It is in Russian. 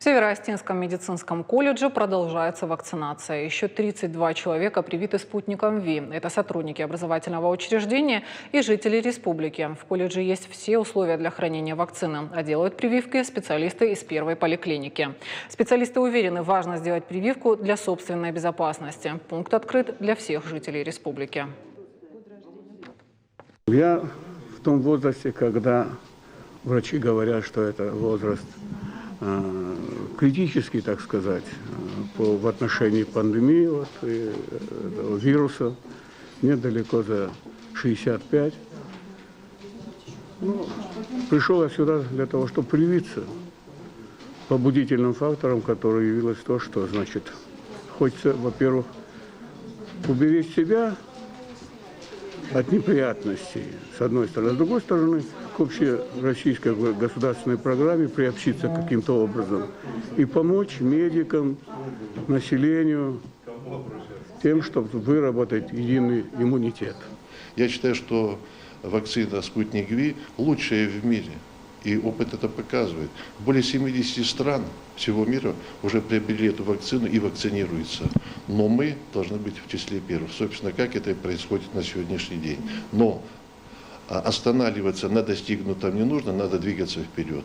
В Североостинском медицинском колледже продолжается вакцинация. Еще 32 человека привиты спутником ВИ. Это сотрудники образовательного учреждения и жители республики. В колледже есть все условия для хранения вакцины, а делают прививки специалисты из первой поликлиники. Специалисты уверены, важно сделать прививку для собственной безопасности. Пункт открыт для всех жителей республики. Я в том возрасте, когда врачи говорят, что это возраст критический, так сказать, в отношении пандемии этого вируса. Мне далеко за 65. Пришел я сюда для того, чтобы привиться. Побудительным фактором, который явилось то, что, значит, хочется, во-первых, уберечь себя от неприятностей, с одной стороны. С другой стороны, к общей российской государственной программе приобщиться каким-то образом и помочь медикам, населению тем, чтобы выработать единый иммунитет. Я считаю, что вакцина «Спутник Ви» лучшая в мире. И опыт это показывает. Более 70 стран всего мира уже приобрели эту вакцину и вакцинируются. Но мы должны быть в числе первых. Собственно, как это и происходит на сегодняшний день. Но останавливаться на достигнутом не нужно, надо двигаться вперед.